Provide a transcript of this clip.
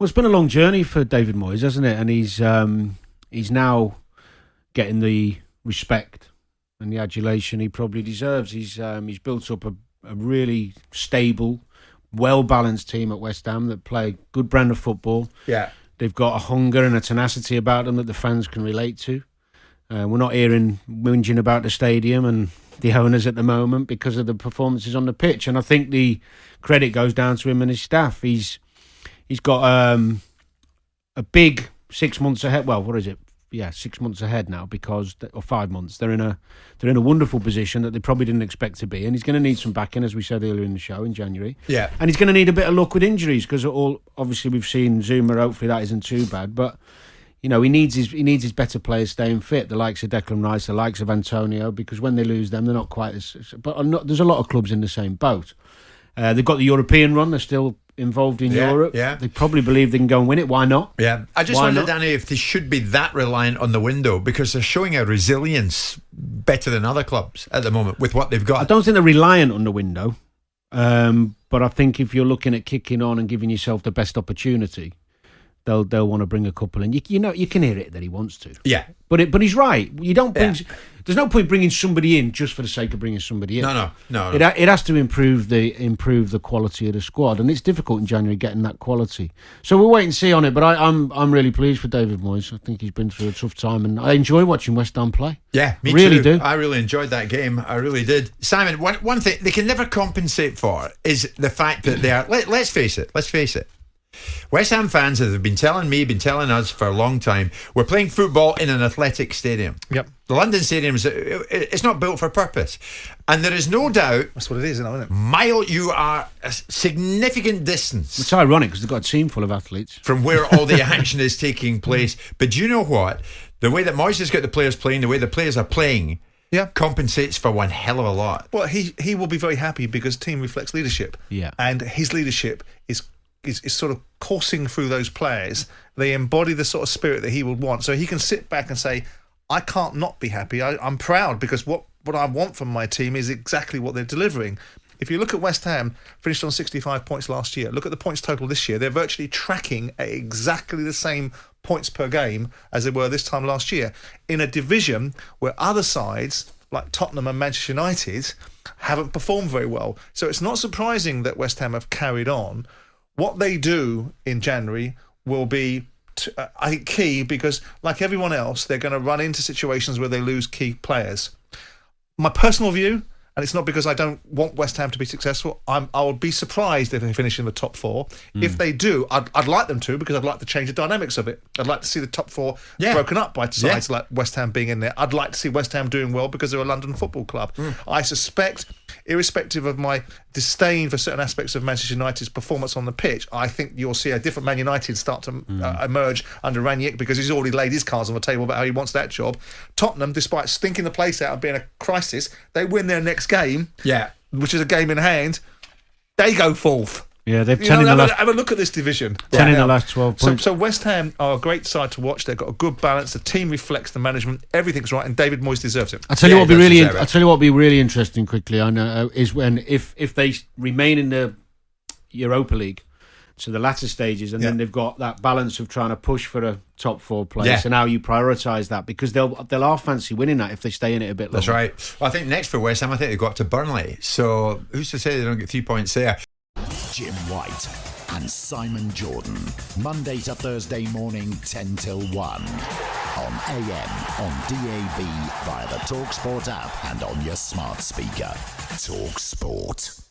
Well, it's been a long journey for David Moyes, hasn't it? And he's now getting the respect and the adulation he probably deserves. He's built up a really stable, well-balanced team at West Ham that play a good brand of football. Yeah. They've got a hunger and a tenacity about them that the fans can relate to. We're not hearing whinging about the stadium and the owners at the moment because of the performances on the pitch. And I think the credit goes down to him and his staff. He's got a big 6 months ahead. Well, what is it? Yeah, 6 months ahead now or 5 months. They're in a wonderful position that they probably didn't expect to be, and he's going to need some backing, as we said earlier in the show in January. Yeah, and he's going to need a bit of luck with injuries because obviously we've seen Zuma. Hopefully that isn't too bad, but he needs his better players staying fit. The likes of Declan Rice, the likes of Antonio, because when they lose them, they're not quite as. But there's a lot of clubs in the same boat. They've got the European run. They're still involved in Europe. Yeah. They probably believe they can go and win it. Why not? Yeah. I just wonder, Danny, if they should be that reliant on the window, because they're showing a resilience better than other clubs at the moment with what they've got. I don't think they're reliant on the window, but I think if you're looking at kicking on and giving yourself the best opportunity, they'll want to bring a couple in. You can hear it that he wants to. Yeah. But he's right. You don't bring. Yeah. There's no point bringing somebody in just for the sake of bringing somebody in. No. It has to improve the quality of the squad, and it's difficult in January getting that quality. So we'll wait and see on it. But I'm really pleased for David Moyes. I think he's been through a tough time, and I enjoy watching West Ham play. Yeah, me really too. do. I really enjoyed that game. I really did. Simon, one thing they can never compensate for is the fact that they are. Let's face it. West Ham fans have been telling us for a long time, we're playing football in an athletic stadium. Yep. The London Stadium it's not built for purpose. And there is no doubt. That's what it is, isn't it? You are a significant distance. It's ironic because they've got a team full of athletes. From where all the action is taking place. But do you know what? The way that Moyes has got the players playing, the way the players are playing, compensates for one hell of a lot. Well, he will be very happy because team reflects leadership. Yeah. And his leadership is sort of coursing through those players. They embody the sort of spirit that he would want. So he can sit back and say, I can't not be happy. I'm proud because what I want from my team is exactly what they're delivering. If you look at West Ham, finished on 65 points last year. Look at the points total this year. They're virtually tracking at exactly the same points per game as they were this time last year, in a division where other sides like Tottenham and Manchester United haven't performed very well. So it's not surprising that West Ham have carried on. What they do in January will be, I think, key because, like everyone else, they're going to run into situations where they lose key players. My personal view, and it's not because I don't want West Ham to be successful, I would be surprised if they finish in the top four. If they do, I'd like them to, because I'd like to change the dynamics of it. I'd like to see the top four broken up by sides like West Ham being in there. I'd like to see West Ham doing well because they're a London football club. I suspect, irrespective of my disdain for certain aspects of Manchester United's performance on the pitch, I think you'll see a different Man United start to emerge under Ranić, because he's already laid his cards on the table about how he wants that job. Tottenham, despite stinking the place out and being a crisis, they win their next game, which is a game in hand. They go fourth. Yeah, they've 10 in the last. Have a look at this division. 10 in the last 12 points. So West Ham are a great side to watch. They've got a good balance. The team reflects the management. Everything's right, and David Moyes deserves it. I'll tell you what will be really interesting quickly. I know is when if they remain in the Europa League, so the latter stages, and then they've got that balance of trying to push for a top four place, and how you prioritise that, because they'll half fancy winning that if they stay in it a bit longer. That's right. Well, I think next for West Ham, I think they go up to Burnley. So who's to say they don't get 3 points there? Jim White and Simon Jordan, Monday to Thursday morning, 10 till 1. On AM, on DAB, via the talkSPORT app, and on your smart speaker. talkSPORT.